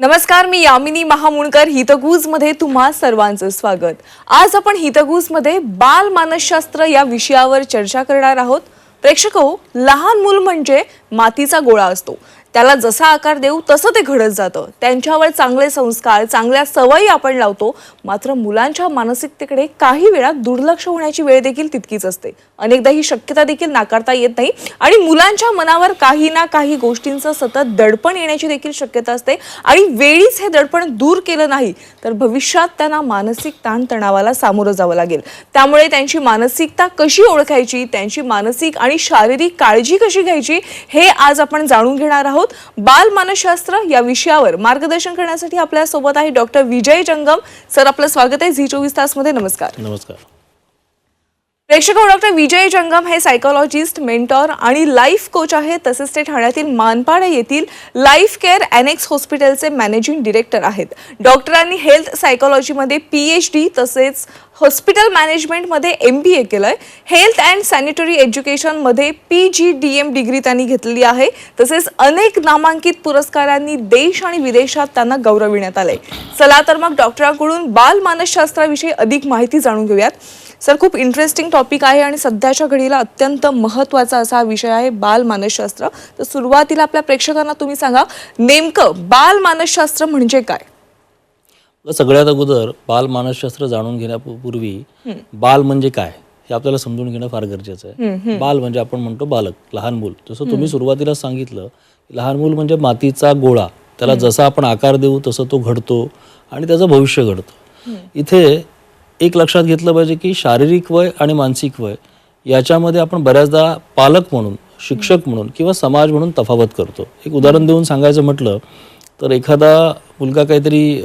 नमस्कार, मी यामिनी महामुणकर. हितगुज मध्ये तुम्हा सर्वांचं स्वागत. आज आपण हितगुज मध्ये बाल मानसशास्त्र या विषयावर चर्चा करणार आहोत. प्रेक्षको, लहान मूल म्हणजे मातीचा गोळा असतो. त्याला जसा आकार देऊ तसं ते घडत जातं. त्यांच्यावर चांगले संस्कार, चांगल्या सवयी आपण लावतो. मात्र मुलांच्या मानसिकतेकडे काही वेळा दुर्लक्ष होण्याची वेळ देखील तितकीच असते. अनेकदा ही शक्यता देखील नाकारता येत नाही आणि मुलांच्या मनावर काही ना काही गोष्टींचं सतत दडपण येण्याची देखील शक्यता असते. आणि वेळीच हे दडपण दूर केलं नाही तर भविष्यात त्यांना मानसिक ताणतणावाला सामोरं जावं लागेल. त्यामुळे त्यांची मानसिकता कशी ओळखायची, त्यांची मानसिक आणि शारीरिक काळजी कशी घ्यायची, हे आज आपण जाणून घेणार आहोत. बाल मानसशास्त्र या विषयावर मार्गदर्शन करण्यासाठी आपल्या सोबत आहे डॉक्टर विजय जंगम सर. आपलं स्वागत आहे झी24 तास मध्ये. नमस्कार. नमस्कार प्रेक्षको, डॉक्टर विजय जंगम हे सायकोलॉजिस्ट, मेंटॉर आणि लाईफ कोच आहेत. तसेच ते ठाण्यातील मानपाडा येथील लाईफ केअर एनेक्स हॉस्पिटलचे मॅनेजिंग डिरेक्टर आहेत. डॉक्टरांनी हेल्थ सायकोलॉजीमध्ये PhD तसेच हॉस्पिटल मॅनेजमेंटमध्ये MBA केलंय. हेल्थ अँड सॅनिटरी एज्युकेशनमध्ये PGDM डिग्री त्यांनी घेतलेली आहे. तसेच अनेक नामांकित पुरस्कारांनी देश आणि विदेशात त्यांना गौरविण्यात आलंय. चला तर मग डॉक्टरांकडून बाल मानसशास्त्राविषयी अधिक माहिती जाणून घेऊयात. सर, खूप इंटरेस्टिंग टॉपिक आहे आणि सध्याच्या घडीला अत्यंत महत्त्वाचा असा हा विषय आहे बाल मानसशास्त्र. तर सुरुवातीला आपल्या प्रेक्षकांना तुम्ही सांगा, नेमकं बाल मानसशास्त्र म्हणजे काय? सगळ्यात अगोदर बाल मानसशास्त्र जाणून घेण्यापूर्वी बाल म्हणजे काय हे आपल्याला समजून घेणं फार गरजेचं आहे. बाल म्हणजे आपण म्हणतो बालक, लहान मूल. जसं तुम्ही सुरुवातीला सांगितलं, लहान मूल म्हणजे मातीचा गोळा. त्याला जसा आपण आकार देऊ तसं तो घडतो आणि त्याचं भविष्य घडतं. इथे एक लक्षात घेतलं पाहिजे की शारीरिक वय आणि मानसिक वय याच्यामध्ये आपण बऱ्याचदा पालक म्हणून, शिक्षक म्हणून किंवा समाज म्हणून तफावत करतो. एक उदाहरण देऊन सांगायचं म्हटलं तर एखादा मुलगा काहीतरी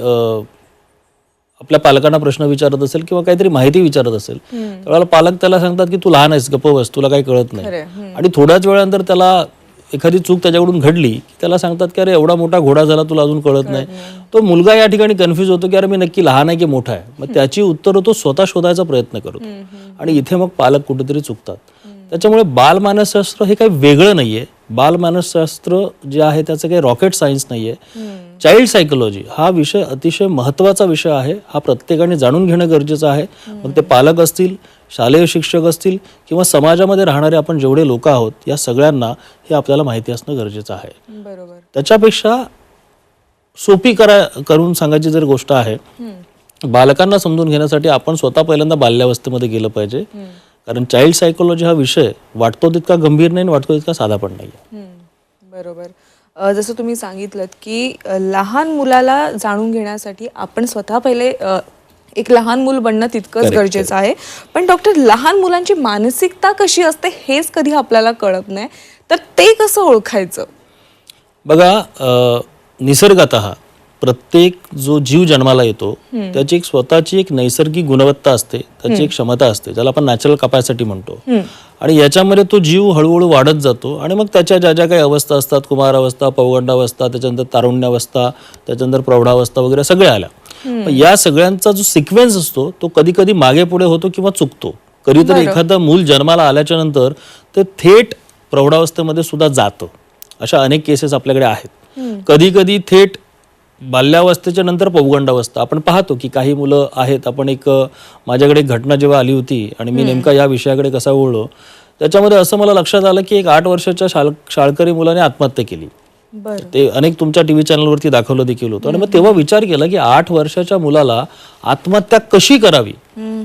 आपल्या पालकांना प्रश्न विचारत असेल किंवा काहीतरी माहिती विचारत असेल, त्यावेळेला पालक त्याला सांगतात की तू लहान आहेस, गप्प बस, तुला काही कळत नाही. आणि थोड्याच वेळानंतर त्याला एखादी चूक त्याच्याकडून घडली की त्याला सांगतात की अरे एवढा मोठा घोडा झाला, तुला अजून कळत नाही. तो मुलगा या ठिकाणी कन्फ्यूज होतो की अरे मी नक्की लहान आहे की मोठा आहे. मग त्याची उत्तरं तो स्वतः शोधायचा प्रयत्न करतो आणि इथे मग पालक कुठेतरी चुकतात. त्याच्यामुळे बाल मानसशास्त्र हे काही वेगळं नाहीये. बाल मानसशास्त्र जे आहे त्याचं काही रॉकेट सायन्स नाहीये. चाइल्ड सायकोलॉजी हा विषय अतिशय महत्त्वाचा विषय आहे. हा प्रत्येकाने जाणून घेणं गरजेचं आहे. मग ते पालक असतील, शालेय शिक्षक असतील किंवा समाजामध्ये राहणारे आपण जेवढे लोक आहोत, या सगळ्यांना हे आपल्याला माहिती असणं गरजेचं आहे. बरोबर. त्याच्यापेक्षा सोपी करून सांगायची जर गोष्ट आहे, बालकांना समजून घेण्यासाठी आपण स्वतः पहिल्यांदा बाल्यावस्थेमध्ये गेलं पाहिजे. कारण चाइल्ड सायकोलॉजी हा विषय वाटतो तितका गंभीर नाही, वाटतो तितका साधा पण नाही. बरोबर. जसं तुम्ही सांगितलं की लहान मुलाला जाणून घेण्यासाठी आपण स्वतः पहिले एक लहान मूल बनणं तितकंच गरजेचं आहे. पण डॉक्टर, लहान मुलांची मानसिकता कशी असते हेच कधी आपल्याला कळत नाही, तर ते कसं ओळखायचं? बघा, निसर्गतः प्रत्येक जो जीव जन्माला येतो त्याची एक स्वतःची एक नैसर्गिक गुणवत्ता असते, त्याची एक क्षमता असते, ज्याला आपण नॅचरल कपॅसिटी म्हणतो. आणि याच्यामध्ये तो जीव हळूहळू वाढत जातो आणि मग त्याच्या ज्या ज्या काही अवस्था असतात, कुमारावस्था, पौगंडावस्था, त्याच्यानंतर तारुण्यावस्था, त्याच्यानंतर प्रौढावस्था वगैरे सगळ्या आल्या. या सगळ्यांचा जो सिक्वेन्स असतो तो कधी कधी मागे पुढे होतो किंवा चुकतो. कधीतरी एखादं मूल जन्माला आल्याच्या नंतर ते थेट प्रौढावस्थेमध्ये सुद्धा जातं. अशा अनेक केसेस आपल्याकडे आहेत. कधी कधी थेट बाल्यावस्थेच्या नंतर पौगंडावस्था. आपण पाहतो की काही मुलं आहेत. आपण माझ्याकडे एक घटना जेव्हा आली होती आणि मी नेमका या विषयाकडे कसा वळलो, त्याच्यामध्ये असं मला लक्षात आलं की एक 8 वर्षाच्या शाळकरी मुलाने आत्महत्या केली. ते अनेक तुमच्या टीव्ही चॅनलवरती दाखवलं देखील होतं. आणि मग तेव्हा विचार केला की 8 वर्षाच्या मुलाला आत्महत्या कशी करावी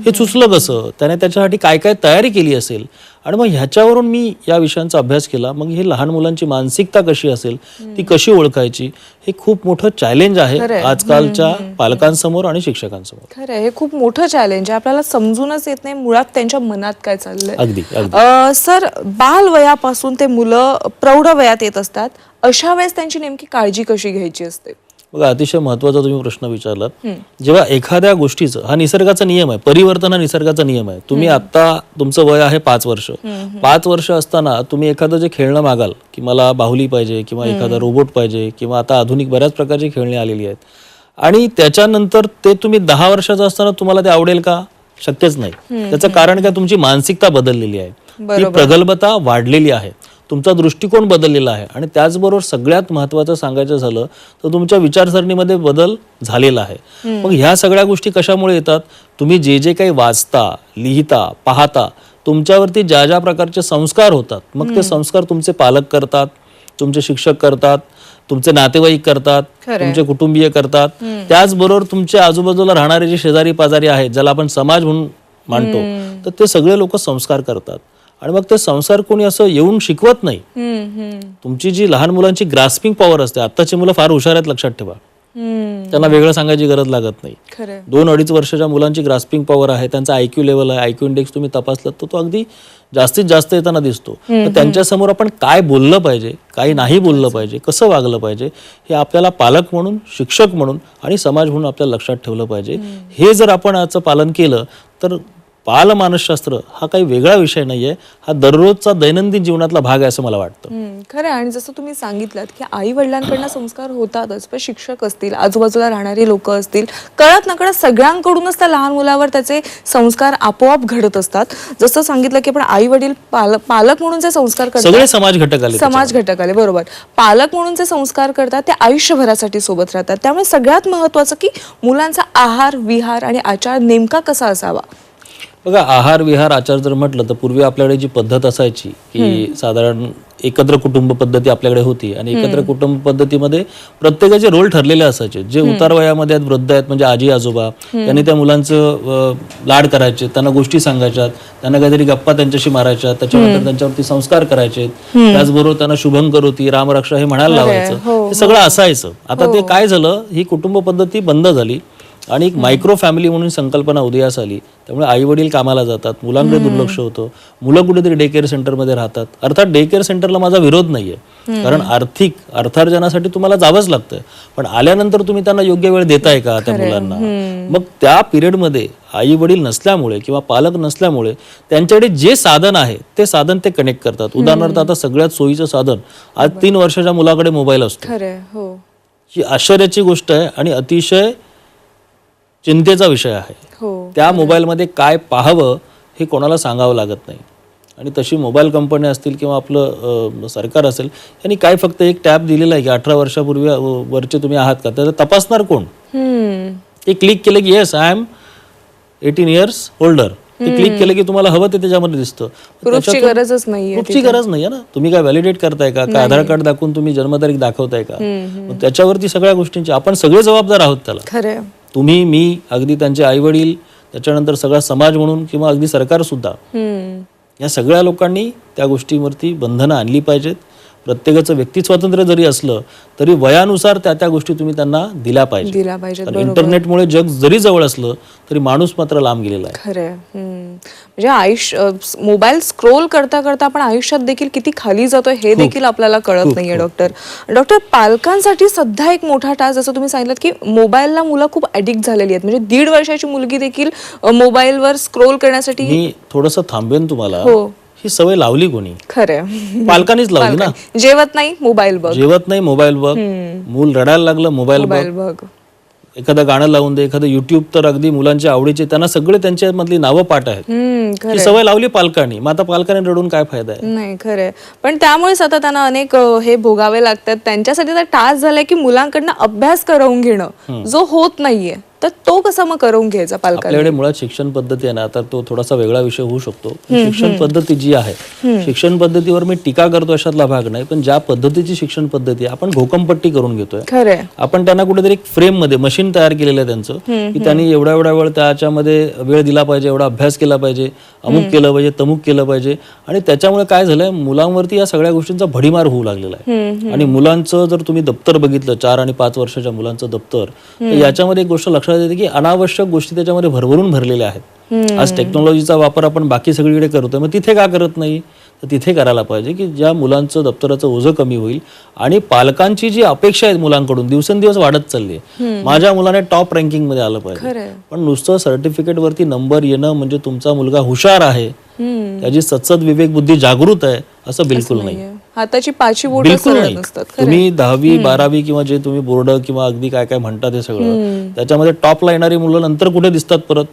हे सुचलं कसं, त्याने त्याच्यासाठी काय काय तयारी केली असेल. आणि मग ह्याच्यावरून मी या विषयांचा अभ्यास केला. मग ही लहान मुलांची मानसिकता कशी असेल, ती कशी ओळखायची, हे खूप मोठं चॅलेंज आहे आजकालच्या पालकांसमोर आणि शिक्षकांसमोर. खरं, हे खूप मोठं चॅलेंज आहे. आपल्याला समजूनच येत नाही मुळात त्यांच्या मनात काय चाललंय. अगदी. सर, बाल वयापासून ते मुलं प्रौढ वयात येत असतात, अशा वेळेस त्यांची नेमकी काळजी कशी घ्यायची असते? बघा, अतिशय महत्वाचा तुम्ही प्रश्न विचारलात. जेव्हा एखाद्या गोष्टीचं, हा निसर्गाचा नियम आहे, परिवर्तन हा निसर्गाचा नियम आहे. तुम्ही आता तुमचं वय आहे 5 वर्ष. 5 वर्ष असताना तुम्ही एखादं जे खेळणं मागाल की मला बाहुली पाहिजे किंवा एखादा रोबोट पाहिजे किंवा आता आधुनिक बऱ्याच प्रकारची खेळणी आलेली आहेत, आणि त्याच्यानंतर ते तुम्ही 10 वर्षाचं असताना तुम्हाला ते आवडेल का? शक्यच नाही. त्याचं कारण काय? तुमची मानसिकता बदललेली आहे, ती प्रगल्भता वाढलेली आहे. तुमचा दृष्टिकोन बदललेला आहे. आणि त्याचबरोबर सगळ्यात महत्त्वाचं सांगायचं झालं तर तुमच्या विचारसरणीमध्ये बदल झालेला आहे. मग ह्या सगळ्या गोष्टी कशामुळे येतात? तुम्ही जे जे काही वाचता, लिहिता, पाहता, तुमच्यावरती ज्या ज्या प्रकारचे संस्कार होतात, मग ते संस्कार तुमचे पालक करतात, तुमचे शिक्षक करतात, तुमचे नातेवाईक करतात, तुमचे कुटुंबीय करतात, त्याचबरोबर तुमच्या आजूबाजूला राहणारे जे शेजारी पाजारी आहेत, ज्याला आपण समाज म्हणून मानतो, तर ते सगळे लोक संस्कार करतात. आणि मग ते संस्कार कोणी असं येऊन शिकवत नाही. तुमची जी लहान मुलांची ग्रास्पिंग पॉवर असते, आत्ताची मुलं फार हुशार आहेत, लक्षात ठेवा. त्यांना वेगळं सांगायची गरज लागत नाही. 2-2.5 वर्षाच्या मुलांची ग्रास्पिंग पॉवर आहे, त्यांचा IQ लेवल आहे, IQ इंडेक्स तुम्ही तपासलात तर तो अगदी जास्तीत जास्त येताना दिसतो. तर त्यांच्यासमोर आपण काय बोललं पाहिजे, काही नाही बोललं पाहिजे, कसं वागलं पाहिजे, हे आपल्याला पालक म्हणून, शिक्षक म्हणून आणि समाज म्हणून आपल्याला लक्षात ठेवलं पाहिजे. हे जर आपण याचं पालन केलं तर बालमानसशास्त्र हा काही वेगळा विषय नाहीये, हा दररोजचा दैनंदिन जीवनातला भाग आहे असं मला वाटतं. खरं. आणि जसं तुम्ही सांगितलं की आई वडिलांकडनं संस्कार होतातच, पण शिक्षक असतील, आजूबाजूला राहणारी लोक असतील, कळत नकळत सगळ्यांकडूनच त्या लहान मुलावर त्याचे संस्कार आपोआप घडत असतात. जसं सांगितलं की आपण आई वडील पालक म्हणून जे संस्कार करतात, सगळे समाज घटक आले, समाज घटक आले, बरोबर. पालक म्हणून जे संस्कार करतात ते आयुष्यभरासाठी सोबत राहतात. त्यामुळे सगळ्यात महत्वाचं की मुलांचा आहार, विहार आणि आचार नेमका कसा असावा. बघा, आहार विहार आचार जर म्हटलं तर पूर्वी आपल्याकडे जी पद्धत असायची की साधारण एकत्र कुटुंब पद्धती आपल्याकडे होती, आणि एकत्र कुटुंब पद्धतीमध्ये प्रत्येकाचे रोल ठरलेले असायचे. जे उतार वयामध्ये आहेत, वृद्ध आहेत, म्हणजे आजी आजोबा, त्यांनी त्या मुलांचं लाड करायचे, त्यांना गोष्टी सांगायच्यात, त्यांना काहीतरी गप्पा त्यांच्याशी मारायच्या, त्याच्यानंतर त्यांच्यावरती संस्कार करायचे, त्याचबरोबर त्यांना शुभम करोती, रामरक्षा हे म्हणायला लावायचं. हे सगळं असायचं. आता ते काय झालं, ही कुटुंब पद्धती बंद झाली आणि एक मायक्रो फॅमिली म्हणून संकल्पना उदयास आली. त्यामुळे आई वडील कामाला जातात, मुलांकडे दुर्लक्ष होतं, मुलं कुठेतरी डे केअर सेंटरमध्ये राहतात. अर्थात डे केअर सेंटरला माझा विरोध नाहीये, कारण आर्थिक अर्थार्जनासाठी तुम्हाला जावंच लागतं, पण आल्यानंतर तुम्ही त्यांना योग्य वेळ देताय का त्या मुलांना? मग त्या पिरियडमध्ये आई वडील नसल्यामुळे किंवा पालक नसल्यामुळे त्यांच्याकडे जे साधन आहे ते साधन ते कनेक्ट करतात. उदाहरणार्थ आता सगळ्यात सोयीचं साधन, आज 3 वर्षाच्या मुलाकडे मोबाईल असतो. ही आश्चर्याची गोष्ट आहे आणि अतिशय चिंतेचा विषय आहे. त्या मोबाईलमध्ये काय पाहावं हे कोणाला सांगावं लागत नाही. आणि तशी मोबाईल कंपनी असतील किंवा आपलं सरकार असेल, यांनी काय फक्त एक टॅब दिलेला आहे की 18 वर्षापूर्वी वरचे तुम्ही आहात का, त्याचं तपासणार कोण? ते क्लिक केलं की yes I am 18 years older, ते क्लिक केलं की तुम्हाला हवं ते त्याच्यामध्ये दिसतं. प्रूफची गरजच नाहीये. प्रूफची गरज नाहीये ना. तुम्ही काय व्हॅलिडेट करताय का? काय आधार कार्ड दाखवून तुम्ही जन्मतारीख दाखवताय का? त्याच्यावरती सगळ्या गोष्टींची आपण सगळे जबाबदार आहोत त्याला. खरं. तुम्ही, मी, अगदी त्यांचे आई वडील, त्याच्यानंतर सगळा समाज म्हणून किंवा अगदी सरकार सुद्धा, या सगळ्या लोकांनी त्या गोष्टीवरती बंधनं आणली पाहिजेत. प्रत्येकाचं व्यक्ती स्वातंत्र्य जरी असलं तरी वयानुसार त्या गोष्टी तुम्ही त्यांना दिल्या पाहिजे. इंटरनेटमुळे जग जरी जवळ असलं तरी माणूस मात्र लांब गेलेला आहे. खरं. म्हणजे मोबाईल स्क्रोल करता करता आपण आयुष्यात देखील किती खाली जातोय हे देखील आपल्याला कळत नाहीये. डॉक्टर, पालकांसाठी सध्या एक मोठा टास्क, जसं तुम्ही सांगितलं की मोबाईलला मुलं खूप ऍडिक्ट झालेली आहेत. म्हणजे 1.5 वर्षाची मुलगी देखील मोबाईलवर स्क्रोल करण्यासाठी. मी थोडंसं थांबेन तुम्हाला. ही सवय लावली कोणी? खरं, पालकांनीच लावली ना. जेवत नाही मोबाईल बघ, जेवत नाही मोबाईल बघ, मूल रडायला लागलं मोबाईल बघ, एखादं गाणं लावून दे, एखादं युट्यूब तर अगदी मुलांच्या आवडीचे, त्यांना सगळे त्यांच्या मधली नावं पाठ आहेत. ही सवय लावली पालकांनी. मग आता पालकांनी रडून काय फायदा आहे? नाही, खरंय. पण त्यामुळेच आता त्यांना अनेक हे भोगावे लागतात. त्यांच्यासाठी तर टास्क झालाय की मुलांकडनं अभ्यास करवून घेणं, जो होत नाहीये, तर तो कसा मग करवून घ्यायचा पालकांनी? आपल्याकडे मुळात शिक्षण पद्धती आहे ना, तर तो थोडासा वेगळा विषय होऊ शकतो. शिक्षण पद्धती जी आहे, शिक्षण पद्धतीवर मी टीका करतो अशातला भाग नाही, पण ज्या पद्धतीची शिक्षण पद्धती आपण घोकमपट्टी करून घेतोय. खरंय. आपण त्यांना कुठेतरी एक फ्रेम मध्ये मशीन तयार केलेलं आहे त्यांचं, की त्यांनी एवढा वेळ त्याच्यामध्ये वेळ दिला पाहिजे, एवढा अभ्यास केला पाहिजे, अमुक केलं पाहिजे, तमुक केलं पाहिजे. आणि त्याच्यामुळे काय झालंय, मुलांवरती या सगळ्या गोष्टींचा भडीमार होऊ लागलेला आहे. आणि मुलांचं जर तुम्ही दप्तर बघितलं, 4 आणि 5 वर्षाच्या मुलांचं दप्तर, तर याच्यामध्ये एक गोष्ट लक्षात येते की अनावश्यक गोष्टी त्याच्यामध्ये भरभरून भरलेल्या आहेत. आज टेक्नॉलॉजीचा वापर आपण बाकी सगळीकडे करतोय, मग तिथे का करत नाही? तर तिथे करायला पाहिजे की ज्या मुलांचं दप्तराचं ओझं कमी होईल. आणि पालकांची जी अपेक्षा आहे मुलांकडून दिवसेंदिवस वाढत चालली आहे. माझ्या मुलाने टॉप रँकिंग मध्ये आलं पाहिजे, पण नुसतं सर्टिफिकेट वरती नंबर येणं म्हणजे तुमचा मुलगा हुशार आहे, त्याची सत्सद विवेक बुद्धी जागृत आहे असं बिलकुल नाही. हाताची पाची बोट बिलकुल नाही. तुम्ही 10वी 12वी किंवा जे तुम्ही बोर्ड किंवा अगदी काय काय म्हणतात हे सगळं, त्याच्यामध्ये टॉपला येणारी मुलं नंतर कुठे दिसतात? परत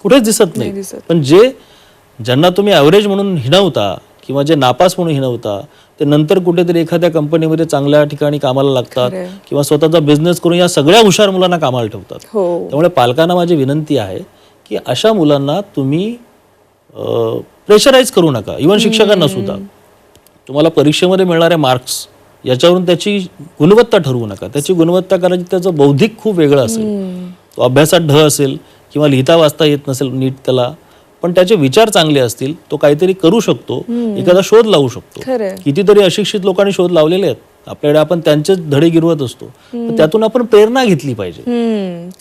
कुठेच दिसत नाही. पण ज्यांना तुम्ही ॲव्हरेज म्हणून हिणवता किंवा जे नापास म्हणून हिणवता ते नंतर कुठेतरी एखाद्या कंपनीमध्ये चांगल्या ठिकाणी कामाला लागतात खरंय. किंवा स्वतःचा बिझनेस करून या सगळ्या हुशार मुलांना कामाला ठेवतात. हो त्यामुळे पालकांना माझी विनंती आहे की अशा मुलांना तुम्ही प्रेशराईज करू नका. इव्हन शिक्षकांना सुद्धा तुम्हाला परीक्षेमध्ये मिळणारे मार्क्स याच्यावरून त्याची गुणवत्ता ठरवू नका. त्याची गुणवत्ता करायची त्याचं बौद्धिक खूप वेगळं असेल. तो अभ्यासात ढ असेल किंवा लिहिता वाचता येत नसेल नीट त्याला, पण त्याचे विचार चांगले असतील, तो काहीतरी करू शकतो, एखादा शोध लावू शकतो. खरंय. कितीतरी अशिक्षित लोकांनी शोध लावलेले आहेत आपल्याकडे, आपण त्यांचेच धडे गिरवत असतो. तर त्यातून आपण प्रेरणा घेतली पाहिजे.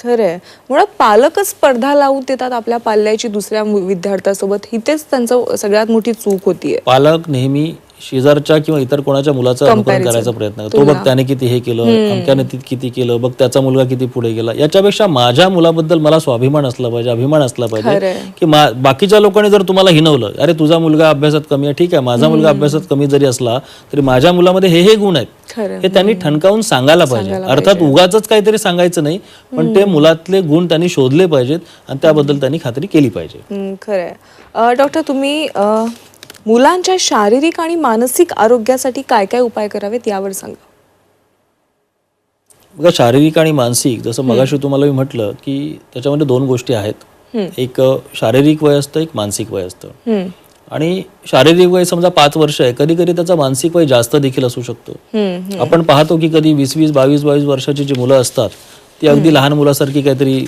खरंय. मुळात पालकच स्पर्धा लावून देतात आपल्या पाल्याची दुसऱ्या विद्यार्थ्यासोबत, ही तेच त्यांचं सगळ्यात मोठी चूक होतीये. पालक नेहमी शेजारच्या किंवा इतर कोणाच्या मुलाचा अनुकरण करायचा प्रयत्न करतो. तो बघ त्याने किती हे केलं, अमक्याने किती केलं, बघ त्याचा मुलगा किती पुढे गेला. याच्यापेक्षा माझ्या मुलाबद्दल मला स्वाभिमान असला पाहिजे, अभिमान असला पाहिजे की बाकीच्या लोकांनी जर तुम्हाला हिनवलं, अरे तुझा मुलगा अभ्यासात कमी आहे, ठीक आहे, माझा मुलगा अभ्यासात कमी जरी असला तरी माझ्या मुलामध्ये हे गुण आहेत, हे त्यांनी ठणकावून सांगायला पाहिजे. अर्थात उगाच काहीतरी सांगायचं नाही, पण ते मुलातले गुण त्यांनी शोधले पाहिजेत आणि त्याबद्दल त्यांनी खात्री केली पाहिजे. खरंय. डॉक्टर, तुम्ही मुलांच्या शारीरिक आणि मानसिक आरोग्यासाठी काय काय उपाय करावेत यावर सांगा. बघा, शारीरिक आणि मानसिक, जसं मगाशी तुम्हाला मी म्हटलं की त्याच्यामध्ये दोन गोष्टी आहेत. एक शारीरिक वय असतं, एक मानसिक वय असतं. आणि शारीरिक वय समजा 5 वर्ष आहे, कधी कधी त्याचं मानसिक वय जास्त देखील असू शकतं. आपण पाहतो की कधी 20-20, 22-22 वर्षाची जी मुलं असतात ती अगदी लहान मुलासारखी काहीतरी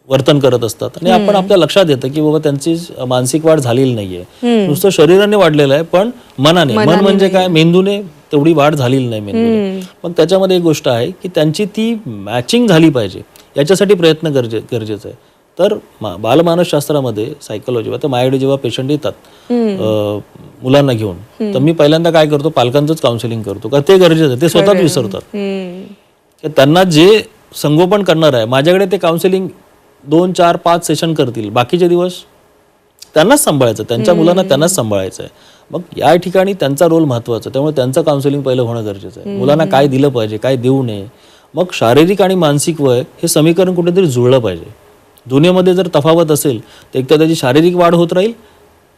वर्तन करत असतात आणि आपण आपल्या लक्षात येतं की बाबा त्यांची मानसिक वाढ झालेली नाहीये. नुसतं शरीराने वाढलेलं आहे, पण मन म्हणजे काय, मेंदूने तेवढी वाढ झालेली नाही मेंदूने. मग त्याच्यामध्ये एक गोष्ट आहे की त्यांची ती मॅचिंग झाली पाहिजे, याच्यासाठी प्रयत्न गरजेचं आहे. तर बालमानसशास्त्रामध्ये सायकोलॉजी, आता माझ्याकडे जेव्हा पेशंट येतात मुलांना घेऊन, तर मी पहिल्यांदा काय करतो, पालकांचंच काउन्सिलिंग करतो का ते गरजेचं आहे. ते स्वतःच विसरतात. त्यांना जे संगोपन करणार आहे, माझ्याकडे ते काउन्सिलिंग 2, 4, 5 सेशन करतील, बाकीचे दिवस त्यांनाच सांभाळायचं, त्यांच्या मुलांना त्यांनाच सांभाळायचं आहे. मग या ठिकाणी त्यांचा रोल महत्त्वाचा, त्यामुळे त्यांचं काउन्सिलिंग पहिलं होणं गरजेचं आहे. मुलांना काय दिलं पाहिजे, काय देऊ नये. मग शारीरिक आणि मानसिक वय हे समीकरण कुठेतरी जुळलं पाहिजे. दोन्हीमध्ये जर तफावत असेल तर एक तर त्याची शारीरिक वाढ होत राहील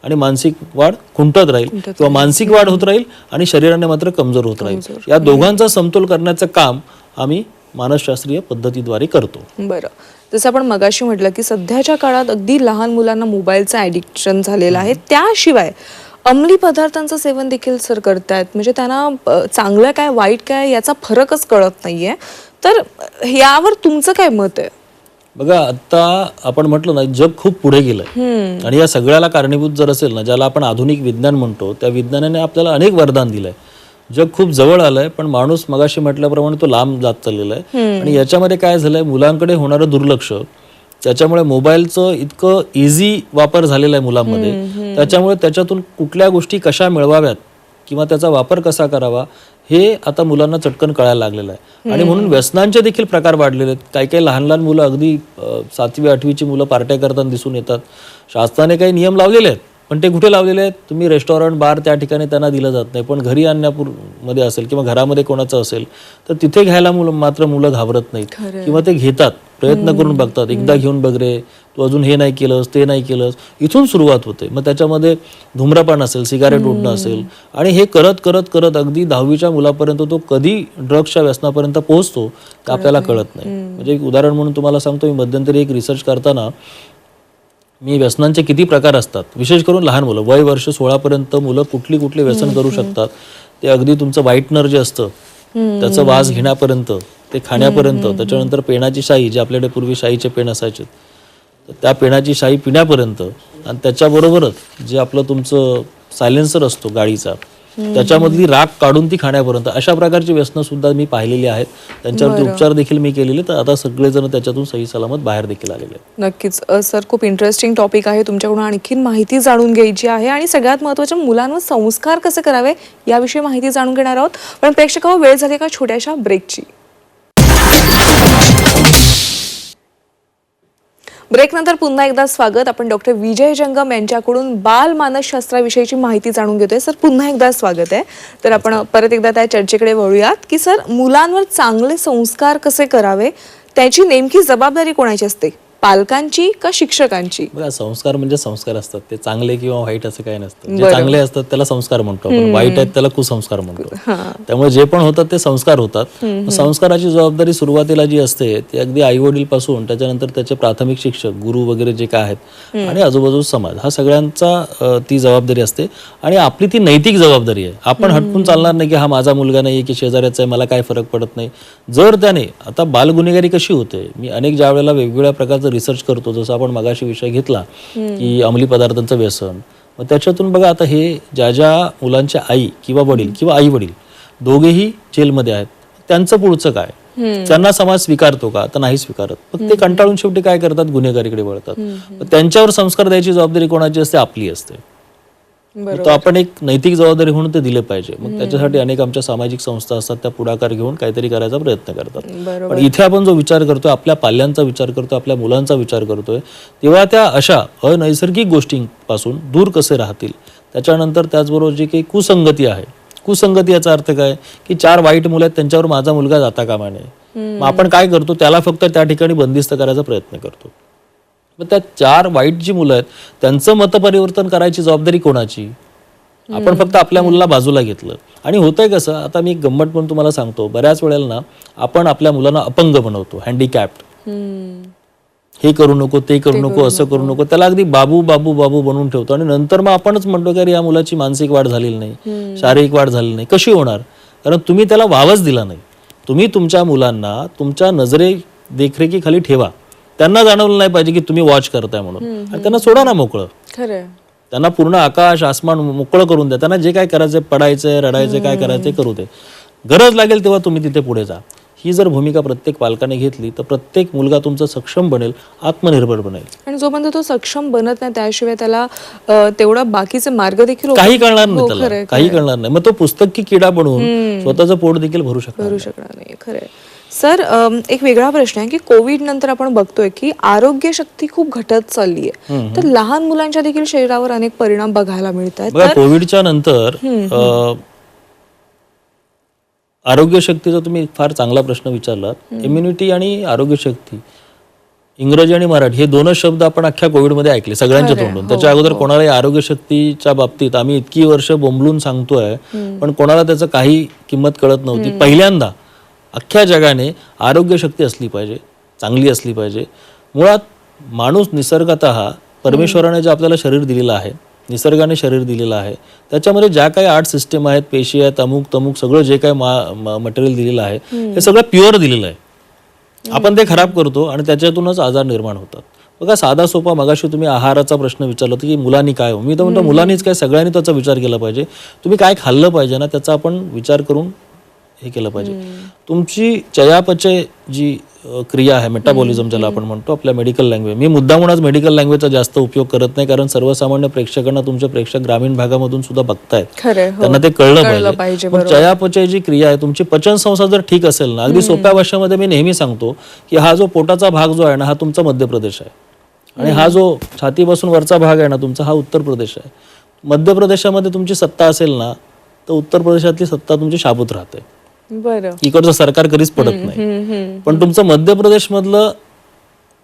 आणि मानसिक वाढ खुंटत राहील, किंवा मानसिक वाढ होत राहील आणि शरीराने मात्र कमजोर होत राहील. या दोघांचा समतोल करण्याचं काम आम्ही मानसशास्त्रीय पद्धतीद्वारे करतो. बरं, जसं आपण मगाशी म्हटलं की सध्याच्या काळात अगदी लहान मुलांना मोबाईलचं ॲडिक्शन झालेलं आहे. त्याशिवाय अंमली पदार्थांचं सेवन देखील सर करतायत. म्हणजे त्यांना चांगलं काय वाईट काय याचा फरकच कळत नाहीये. तर यावर तुमचं काय मत आहे? बघा, आता आपण म्हटलं ना, जग खूप पुढे गेलंय आणि या सगळ्याला कारणीभूत जर असेल ना, ज्याला आपण आधुनिक विज्ञान म्हणतो, त्या विज्ञानाने आपल्याला अनेक वरदान दिलंय. जग खूप जवळ आलंय, पण माणूस मगाशी म्हटल्याप्रमाणे तो लांब जात चाललेला आहे. आणि याच्यामध्ये काय झालंय, मुलांकडे होणारं दुर्लक्ष, त्याच्यामुळे मोबाईलचं इतकं इझी वापर झालेला आहे मुलांमध्ये, त्याच्यामुळे त्याच्यातून कुठल्या गोष्टी कशा मिळवाव्यात किंवा त्याचा वापर कसा करावा हे आता मुलांना चटकन कळायला लागलेलं आहे. आणि म्हणून व्यसनांचे देखील प्रकार वाढलेले आहेत. काही काही लहान लहान मुलं, अगदी 7वी 8वीची मुलं पार्ट्या करताना दिसून येतात. शासनाने काही नियम लावलेले आहेत, पण ते कुठे लावलेले आहेत, तुम्ही रेस्टॉरंट बार त्या ठिकाणी त्यांना दिलं जात नाही, पण घरी आणण्यामध्ये असेल किंवा घरामध्ये कोणाचं असेल तर तिथे घ्यायला मात्र मुलं घाबरत नाहीत किंवा ते घेतात, प्रयत्न करून बघतात, एकदा घेऊन बघ रे, तू अजून हे नाही केलंस, ते नाही केलंस, इथून सुरुवात होते. मग त्याच्यामध्ये धूम्रपान असेल, सिगारेट उडणं असेल, आणि हे करत करत करत अगदी 10वीच्या मुलापर्यंत तो कधी ड्रग्सच्या व्यसनापर्यंत पोहोचतो ते आपल्याला कळत नाही. म्हणजे एक उदाहरण म्हणून तुम्हाला सांगतो, मी मध्यंतरी एक रिसर्च करताना मी व्यसनांचे किती प्रकार असतात, विशेष करून लहान मुलं वय वर्ष 16 पर्यंत मुलं कुठली व्यसन करू शकतात, ते अगदी तुमचं व्हाईटनर जे असतं त्याचं वास घेण्यापर्यंत ते खाण्यापर्यंत, त्याच्यानंतर पेनाची शाई, जे आपल्याकडे पूर्वी शाईचे पेन असायचे, तर त्या पेनाची शाई पिण्यापर्यंत, आणि त्याच्याबरोबरच जे आपलं तुमचं सायलेन्सर असतो गाडीचा, त्याच्यामधली राख काढून ती खाण्यापर्यंत, अशा प्रकारची व्यसनं सुद्धा मी पाहिलेली आहेत. त्यांच्यावरती उपचार देखील मी केलेले, तर आता सगळेजण त्याच्यातून सही सलामत बाहेर देखील आलेले आहेत. नक्कीच सर, खूप इंटरेस्टिंग टॉपिक आहे. तुमच्याकडून आणखीन माहिती जाणून घ्यायची आहे आणि सगळ्यात महत्त्वाचं, मुलांवर संस्कार कसे करावे याविषयी माहिती जाणून घेणार आहोत. पण प्रेक्षकांनो, वेळ झाली का छोट्याशा ब्रेकची. ब्रेकनंतर पुन्हा एकदा स्वागत. आपण डॉक्टर विजय जंगम यांच्याकडून बाल मानसशास्त्राविषयीची माहिती जाणून घेतोय. सर, पुन्हा एकदा स्वागत आहे. तर आपण परत एकदा त्या चर्चेकडे वळूयात की सर, मुलांवर चांगले संस्कार कसे करावे, त्याची नेमकी जबाबदारी कोणाची असते? पालकांची का शिक्षकांची? बघा, संस्कार म्हणजे संस्कार असतात, ते चांगले किंवा वाईट असं काही नसतं. जे चांगले असतात त्याला संस्कार म्हणतो आपण, वाईट आहेत त्याला कुसंस्कार म्हणतो. त्यामुळे जे पण होतात ते संस्कार होतात. संस्काराची जबाबदारी सुरुवातीला जी असते ती अगदी आई वडील पासून त्याच्यानंतर त्याचे प्राथमिक शिक्षक, गुरु वगैरे जे काय आहेत आणि आजूबाजूचा समाज, हा सगळ्यांचा ती जबाबदारी असते. आणि आपली ती नैतिक जबाबदारी आहे. आपण हटकून चालणार नाही की हा माझा मुलगा नाही की शेजाऱ्याचा आहे, मला काय फरक पडत नाही. जर त्याने आता बालगुन्हेगारी कशी होते, मी अनेक ज्या वेळेला वेगवेगळ्या प्रकारचं रिसर्च करतो, जसं आपण मगाशी विषय घेतला की अंमली पदार्थांचं व्यसन, मग त्याच्यातून बघा आता हे ज्या मुलांच्या आई किंवा वडील किंवा आई वडील दोघेही जेलमध्ये आहेत, त्यांचं पुढचं काय? त्यांना समाज स्वीकारतो का? तर नाही स्वीकारत. मग ते कंटाळून शेवटी काय करतात? गुन्हेगारीकडे वळतात. त्यांच्यावर संस्कार द्यायची जबाबदारी कोणाची असते? आपली असते. तर आपण एक नैतिक जबाबदारी म्हणून ते दिले पाहिजे. मग त्याच्यासाठी अनेक आमच्या सामाजिक संस्था असतात, त्या पुढाकार घेऊन काहीतरी करायचा प्रयत्न करतात. पण इथे आपण जो विचार करतोय, आपल्या पाल्यांचा विचार करतोय, आपल्या मुलांचा विचार करतोय, तेव्हा त्या अशा अनैसर्गिक गोष्टींपासून दूर कसे राहतील. त्याच्यानंतर त्याचबरोबर जी काही कुसंगती आहे, कुसंगती याचा अर्थ काय की 4 वाईट मुलं आहेत त्यांच्यावर माझा मुलगा जाता कामा नये. मग आपण काय करतो? त्याला फक्त त्या ठिकाणी बंदिस्त करायचा प्रयत्न करतो. मग त्या 4 वाईट जी मुलं आहेत त्यांचं मतपरिवर्तन करायची जबाबदारी कोणाची? आपण फक्त आपल्या मुलाला बाजूला घेतलं. आणि होतंय कसं, आता मी एक गंमत पण तुम्हाला सांगतो, बऱ्याच वेळेला ना आपण आपल्या मुलांना अपंग बनवतो, हँडिकॅप्ड. हे करू नको, ते करू नको, असं करू नको, त्याला अगदी बाबू बाबू बाबू बनवून ठेवतो. आणि नंतर मग आपणच म्हणतो की अरे या मुलाची मानसिक वाढ झालेली नाही, शारीरिक वाढ झालेली नाही. कशी होणार? कारण तुम्ही त्याला वावच दिला नाही. तुम्ही तुमच्या मुलांना तुमच्या नजरे देखरेखीखाली ठेवा. त्यांना जाणवलं नाही पाहिजे की तुम्ही वॉच करताय म्हणून, आणि त्यांना सोडा ना मोकळं. खरं, त्यांना पूर्ण आकाश आसमान मोकळं करून द्या. त्यांना जे काय करायचंय, पडायचंय, रडायचंय, काय करायचंय करू दे. गरज लागेल तेव्हा तुम्ही तिथे पुढे जा. ही जर भूमिका प्रत्येक पालकाने घेतली तर प्रत्येक मुलगा तुमचा सक्षम बनेल, आत्मनिर्भर बनेल. आणि जोपर्यंत तो सक्षम बनत नाही त्याशिवाय त्याला तेवढा बाकीचे मार्ग देखील काही कळणार नाही त्याला, काही कळणार नाही. मग तो पुस्तक की किडा बनवून स्वतःचं पोट देखील भरू शकणार नाही. खरंय. सर, एक वेगळा प्रश्न आहे की कोविड नंतर आपण बघतोय की आरोग्य शक्ती खूप घटत चालली आहे, तर लहान मुलांच्या देखील शरीरावर अनेक परिणाम बघायला मिळत आहेत. कोविडच्या नंतर आरोग्य शक्तीचा तुम्ही फार चांगला प्रश्न विचारलात. इम्युनिटी आणि आरोग्य शक्ती, इंग्रजी आणि मराठी हे 2 शब्द आपण अख्ख्या कोविडमध्ये ऐकले सगळ्यांच्या तोंडून. त्याच्या अगोदर कोणालाही आरोग्य शक्तीच्या बाबतीत आम्ही इतकी वर्ष बोंबलून सांगतोय, पण कोणाला त्याचं काही किंमत कळत नव्हती. पहिल्यांदा अख्ख्या जगाने आरोग्य शक्ती असली पाहिजे, चांगली असली पाहिजे. मुळात माणूस निसर्गतः परमेश्वराने जे आपल्याला शरीर दिलेलं आहे, निसर्गाने शरीर दिलेलं आहे, त्याच्यामध्ये ज्या काही 8 सिस्टीम आहेत, पेशी आहेत, अमुक तमुक सगळं जे काही मटेरियल दिलेलं आहे हे सगळं प्युअर दिलेलं आहे. आपण ते खराब करतो आणि त्याच्यातूनच आजार निर्माण होतात. बघा, साधा सोपा, मगाशी तुम्ही आहाराचा प्रश्न विचारला होता की मुलांनी काय, मी तर म्हणतो मुलांनीच काय, सगळ्यांनी त्याचा विचार केला पाहिजे. तुम्ही काय खाल्लं पाहिजे ना, त्याचा आपण विचार करून हे केलं पाहिजे. तुमची चयापचय जी क्रिया आहे, मेटाबॉलिझम ज्याला आपण म्हणतो आपल्या मेडिकल लँग्वेज, मी मुद्दामूनच मेडिकल लँग्वेजचा जास्त उपयोग करत नाही, कारण सर्वसामान्य प्रेक्षकांना, तुमचे प्रेक्षक ग्रामीण भागामधून सुद्धा बघतायत, त्यांना ते कळलं पाहिजे. पण चयापचय जी क्रिया आहे, तुमची पचन संस्था जर ठीक असेल ना, अगदी सोप्या भाषेमध्ये मी नेहमी सांगतो की हा जो पोटाचा भाग जो आहे ना, हा तुमचा मध्य प्रदेश आहे, आणि हा जो छातीपासून वरचा भाग आहे ना तुमचा, हा उत्तर प्रदेश आहे. मध्य प्रदेशामध्ये तुमची सत्ता असेल ना, तर उत्तर प्रदेशातली सत्ता तुमची शाबूत राहते. इकडचं सरकार कधीच पडत नाही. पण तुमचं मध्य प्रदेश मधलं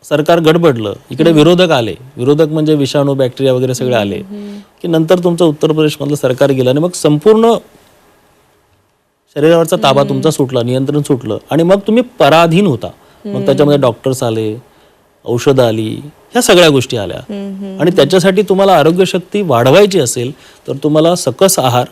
सरकार गडबडलं, इकडे विरोधक आले, विरोधक म्हणजे विषाणू, बॅक्टेरिया वगैरे सगळे आले, की नंतर तुमचं उत्तर प्रदेश मधलं सरकार गेलं आणि मग संपूर्ण शरीरावरचा ताबा तुमचा सुटला, नियंत्रण सुटलं, आणि मग तुम्ही पराधीन होता. मग त्याच्यामध्ये डॉक्टर्स आले, औषधं आली, ह्या सगळ्या गोष्टी आल्या. आणि त्याच्यासाठी तुम्हाला आरोग्य शक्ती वाढवायची असेल तर तुम्हाला सकस आहार,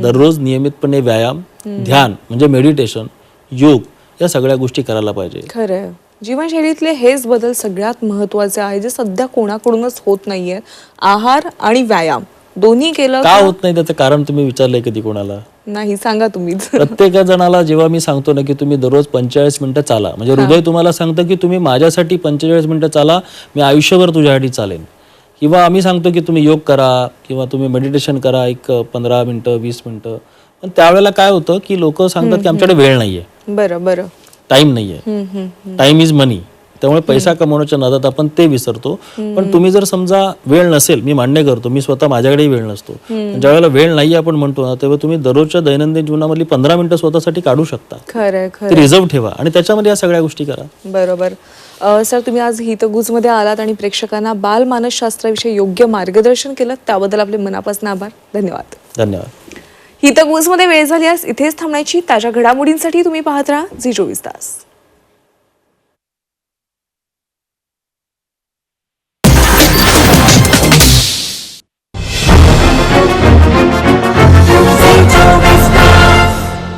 दररोज नियमितपणे व्यायाम, ध्यान म्हणजे मेडिटेशन, योग, या सगळ्या गोष्टी करायला पाहिजे. खरं, जीवनशैलीतले हेच बदल सगळ्यात महत्वाचे आहे, जे सध्या कोणाकडूनच होत नाहीये. आहार आणि व्यायाम दोन्ही केलं का होत नाही त्याचं कारण तुम्ही विचारलंय कधी कोणाला? नाही, सांगा तुम्हीच. प्रत्येक जणाला जेव्हा मी सांगतो ना की तुम्ही दररोज 45 मिनिटं चाला, म्हणजे हृदय तुम्हाला सांगतं की तुम्ही माझ्यासाठी 45 मिनिटं चाला, मी आयुष्यभर तुझ्यासाठी चालेन. किंवा आम्ही सांगतो की तुम्ही योग करा किंवा तुम्ही मेडिटेशन करा, एक 15 मिनिटं 20 मिनिटं. पण त्यावेळेला काय होतं की लोक सांगतात की आमच्याकडे वेळ नाहीये, बरं, टाइम नाहीये, टाइम इज मनी. त्यामुळे पैसा कमवण्याच्या नादात आपण ते विसरतो. पण तुम्ही जर समजा वेळ नसेल, मी मान्य करतो, मी स्वतः माझ्याकडेही वेळ नसतो, ज्या वेळेला वेळ नाही आपण म्हणतो ना, तेव्हा तुम्ही दररोजच्या दैनंदिन जीवनामधली 15 मिनिटं स्वतःसाठी काढू शकता. खरं, रिझर्व ठेवा आणि त्याच्यामध्ये या सगळ्या गोष्टी करा. बरोबर. सर, तुम्ही आज हितगुजमध्ये आलात आणि प्रेक्षकांना बाल मानसशास्त्राविषयी योग्य मार्गदर्शन केलं, त्याबद्दल आपले मनापासून आभार. धन्यवाद. धन्यवाद. हितगुजमध्ये वेळ झाली आज इथेच थांबण्याची. ताज्या घडामोडींसाठी तुम्ही पाहत राहा झी 24 तास.